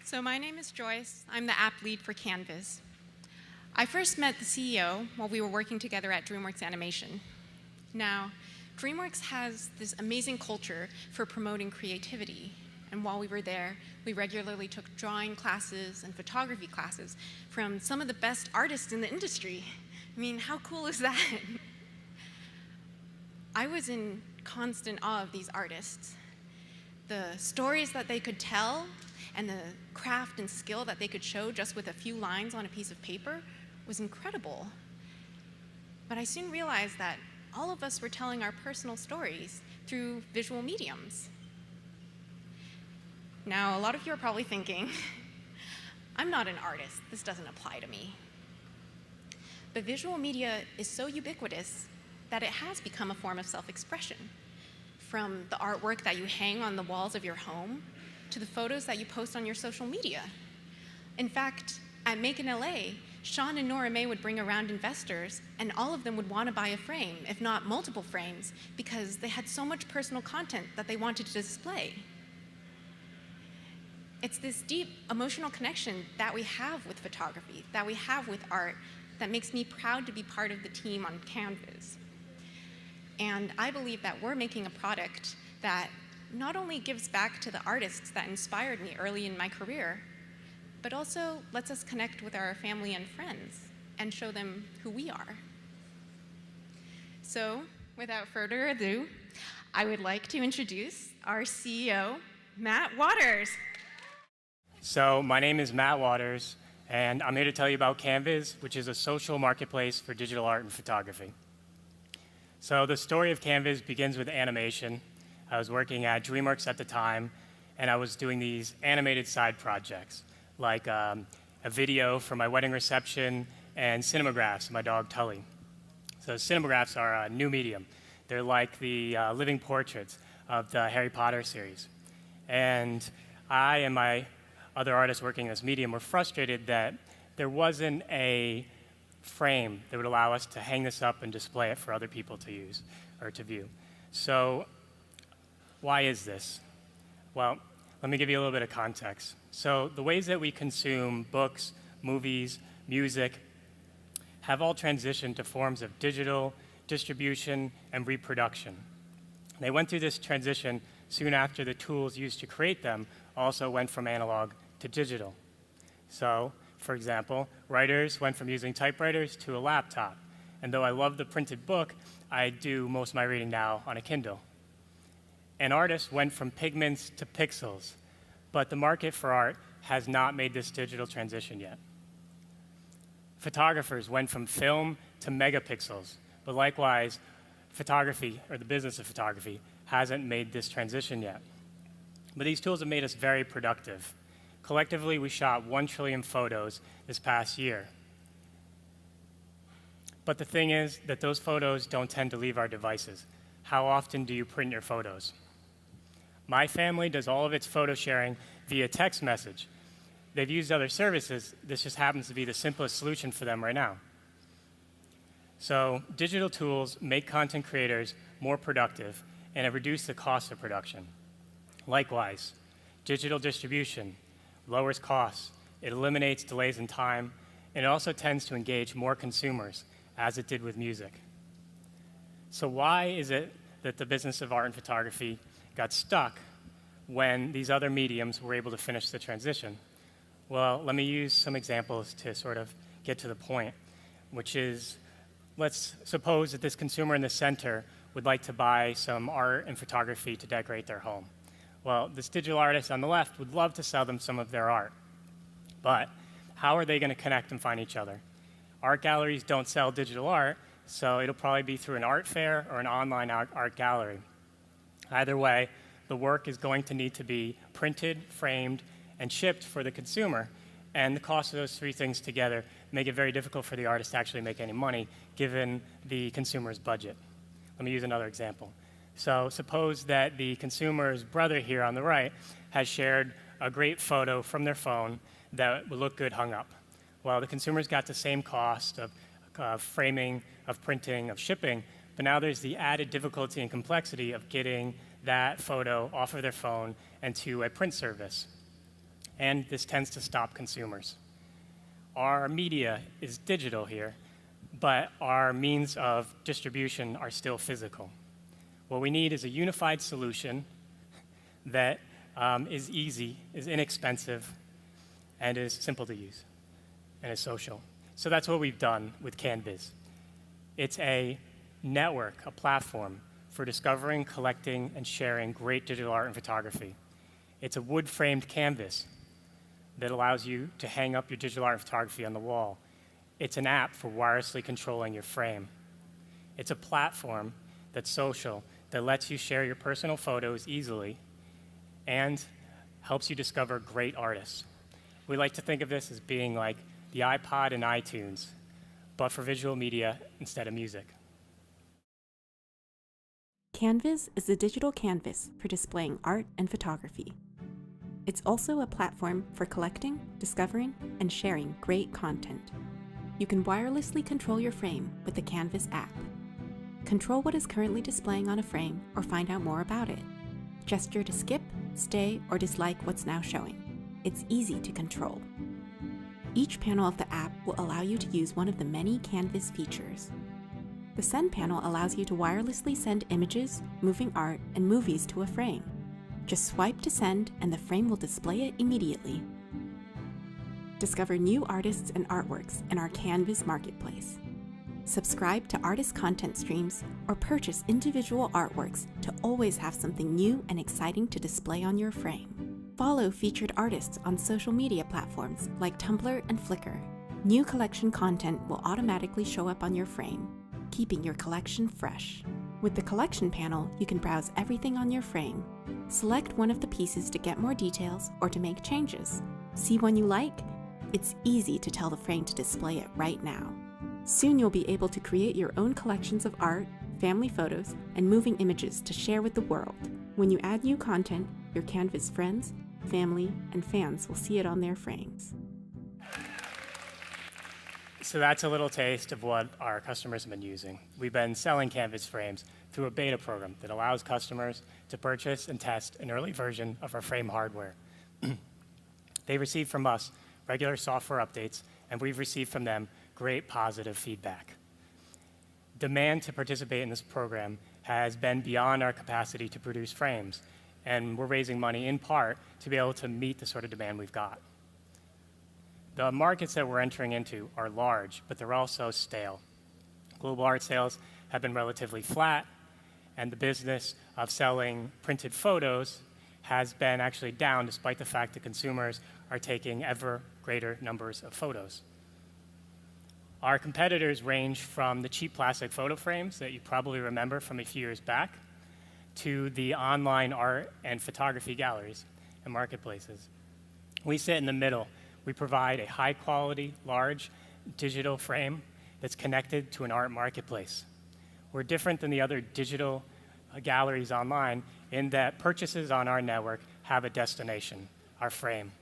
So my name is Joyce. I'm the app lead for Canviz. I first met the CEO while we were working together at DreamWorks Animation. Now, DreamWorks has this amazing culture for promoting creativity. And while we were there, we regularly took drawing classes and photography classes from some of the best artists in the industry. I mean, how cool is that? I was in constant awe of these artists. The stories that they could tell and the craft and skill that they could show just with a few lines on a piece of paper was incredible. But I soon realized that all of us were telling our personal stories through visual mediums. Now, a lot of you are probably thinking, I'm not an artist, this doesn't apply to me. But visual media is so ubiquitous that it has become a form of self-expression. From the artwork that you hang on the walls of your home, to the photos that you post on your social media. In fact, at Make in LA, Sean and Nora May would bring around investors, and all of them would want to buy a frame, if not multiple frames, because they had so much personal content that they wanted to display. It's this deep emotional connection that we have with photography, that we have with art, that makes me proud to be part of the team on Canviz. And I believe that we're making a product that not only gives back to the artists that inspired me early in my career, but also lets us connect with our family and friends and show them who we are. So, without further ado, I would like to introduce our CEO, Matt Waters. So, my name is Matt Waters, and I'm here to tell you about Canviz, which is a social marketplace for digital art and photography. So, the story of Canviz begins with animation. I was working at DreamWorks at the time, and I was doing these animated side projects, like a video for my wedding reception and cinemagraphs of my dog Tully. So cinemagraphs are a new medium. They're like the living portraits of the Harry Potter series. And I and my other artists working in this medium were frustrated that there wasn't a frame that would allow us to hang this up and display it for other people to use or to view. So why is this? Well, let me give you a little bit of context. So the ways that we consume books, movies, music have all transitioned to forms of digital distribution and reproduction. They went through this transition soon after the tools used to create them also went from analog to digital. So, for example, writers went from using typewriters to a laptop. And though I love the printed book, I do most of my reading now on a Kindle. And artists went from pigments to pixels, but the market for art has not made this digital transition yet. Photographers went from film to megapixels, but likewise, photography, or the business of photography, hasn't made this transition yet. But these tools have made us very productive. Collectively, we shot 1 trillion photos this past year. But the thing is that those photos don't tend to leave our devices. How often do you print your photos? My family does all of its photo sharing via text message. They've used other services. This just happens to be the simplest solution for them right now. So digital tools make content creators more productive and have reduced the cost of production. Likewise, digital distribution lowers costs, it eliminates delays in time, and it also tends to engage more consumers, as it did with music. So why is it that the business of art and photography got stuck when these other mediums were able to finish the transition? Well, let me use some examples to sort of get to the point, which is, let's suppose that this consumer in the center would like to buy some art and photography to decorate their home. Well, this digital artist on the left would love to sell them some of their art, but how are they going to connect and find each other? Art galleries don't sell digital art, so it'll probably be through an art fair or an online art gallery. Either way, the work is going to need to be printed, framed, and shipped for the consumer, and the cost of those three things together make it very difficult for the artist to actually make any money given the consumer's budget. Let me use another example. So suppose that the consumer's brother here on the right has shared a great photo from their phone that would look good hung up. Well, the consumer's got the same cost of framing, of printing, of shipping, but now there's the added difficulty and complexity of getting that photo off of their phone and to a print service. and this tends to stop consumers. Our media is digital here, but our means of distribution are still physical. What we need is a unified solution that is easy, is inexpensive, and is simple to use, and is social. So that's what we've done with Canviz. It's a network, a platform for discovering, collecting, and sharing great digital art and photography. It's a wood-framed canvas that allows you to hang up your digital art and photography on the wall. It's an app for wirelessly controlling your frame. It's a platform that's social, that lets you share your personal photos easily and helps you discover great artists. We like to think of this as being like the iPod and iTunes, but for visual media instead of music. Canviz is a digital canvas for displaying art and photography. It's also a platform for collecting, discovering, and sharing great content. You can wirelessly control your frame with the Canviz app. Control what is currently displaying on a frame or find out more about it. Gesture to skip, stay, or dislike what's now showing. It's easy to control. Each panel of the app will allow you to use one of the many Canviz features. The Send panel allows you to wirelessly send images, moving art, and movies to a frame. Just swipe to send and the frame will display it immediately. Discover new artists and artworks in our Canviz marketplace. Subscribe to artist content streams or purchase individual artworks to always have something new and exciting to display on your frame. Follow featured artists on social media platforms like Tumblr and Flickr. New collection content will automatically show up on your frame, keeping your collection fresh. With the Collection panel, you can browse everything on your frame. Select one of the pieces to get more details or to make changes. See one you like? It's easy to tell the frame to display it right now. Soon you'll be able to create your own collections of art, family photos, and moving images to share with the world. When you add new content, your Canviz friends, family, and fans will see it on their frames. So that's a little taste of what our customers have been using. We've been selling Canviz frames through a beta program that allows customers to purchase and test an early version of our frame hardware. They receive from us regular software updates, and we've received from them great positive feedback. Demand to participate in this program has been beyond our capacity to produce frames, and we're raising money in part to be able to meet the sort of demand we've got. The markets that we're entering into are large, but they're also stale. Global art sales have been relatively flat, and the business of selling printed photos has been actually down despite the fact that consumers are taking ever greater numbers of photos. Our competitors range from the cheap plastic photo frames that you probably remember from a few years back to the online art and photography galleries and marketplaces. We sit in the middle. We provide a high-quality, large digital frame that's connected to an art marketplace. We're different than the other digital galleries online in that purchases on our network have a destination, our frame.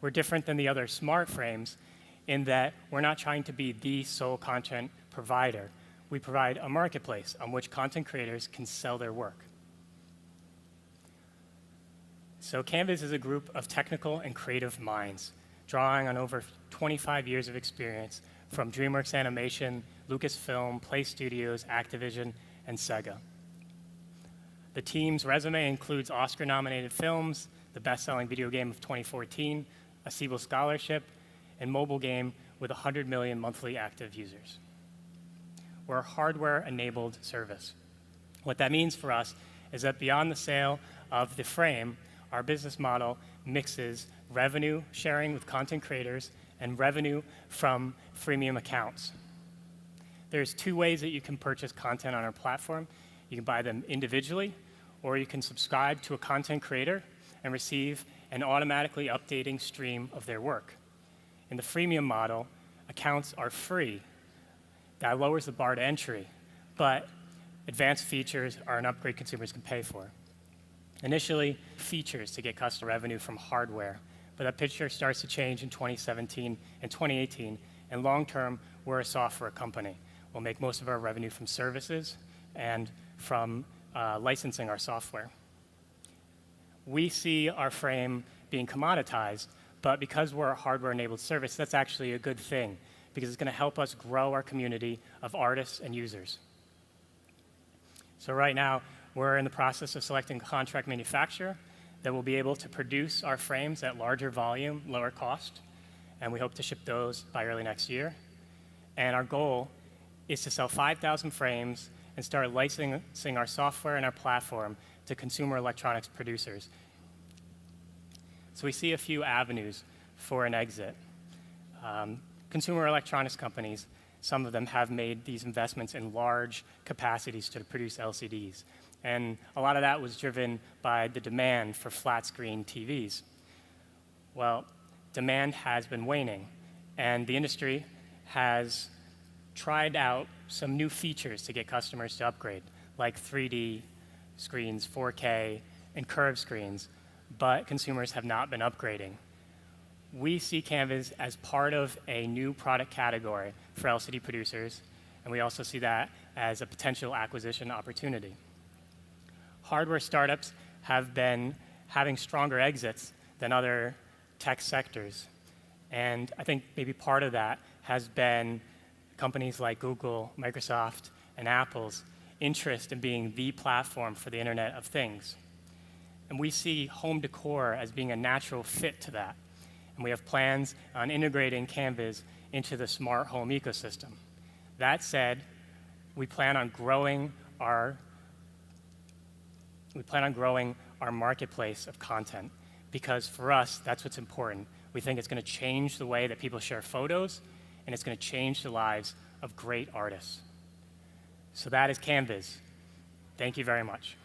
We're different than the other smart frames in that we're not trying to be the sole content provider. We provide a marketplace on which content creators can sell their work. So Canviz is a group of technical and creative minds, drawing on over 25 years of experience from DreamWorks Animation, Lucasfilm, Play Studios, Activision, and Sega. The team's resume includes Oscar-nominated films, the best-selling video game of 2014, a Siebel Scholarship, and mobile game with 100 million monthly active users. We're a hardware-enabled service. What that means for us is that beyond the sale of the frame, our business model mixes revenue sharing with content creators and revenue from freemium accounts. There's two ways that you can purchase content on our platform. You can buy them individually, or you can subscribe to a content creator and receive an automatically updating stream of their work. In the freemium model, accounts are free. That lowers the bar to entry, but advanced features are an upgrade consumers can pay for. Initially, features to get customer revenue from hardware, but that picture starts to change in 2017 and 2018, and long-term, we're a software company. We'll make most of our revenue from services and from licensing our software. We see our frame being commoditized But because we're a hardware-enabled service, that's actually a good thing because it's going to help us grow our community of artists and users. So right now, we're in the process of selecting a contract manufacturer that will be able to produce our frames at larger volume, lower cost, and we hope to ship those by early next year. And our goal is to sell 5,000 frames and start licensing our software and our platform to consumer electronics producers. So we see a few avenues for an exit. Consumer electronics companies, some of them have made these investments in large capacities to produce LCDs. And a lot of that was driven by the demand for flat screen TVs. Well, demand has been waning, and the industry has tried out some new features to get customers to upgrade, like 3D screens, 4K, and curved screens, but consumers have not been upgrading. We see Canviz as part of a new product category for LCD producers, and we also see that as a potential acquisition opportunity. Hardware startups have been having stronger exits than other tech sectors, and I think maybe part of that has been companies like Google, Microsoft, and Apple's interest in being the platform for the Internet of Things. And we see home decor as being a natural fit to that. And we have plans on integrating Canviz into the smart home ecosystem. That said, we plan on growing our marketplace of content because for us, that's what's important. We think it's going to change the way that people share photos, and it's going to change the lives of great artists. So that is Canviz. Thank you very much.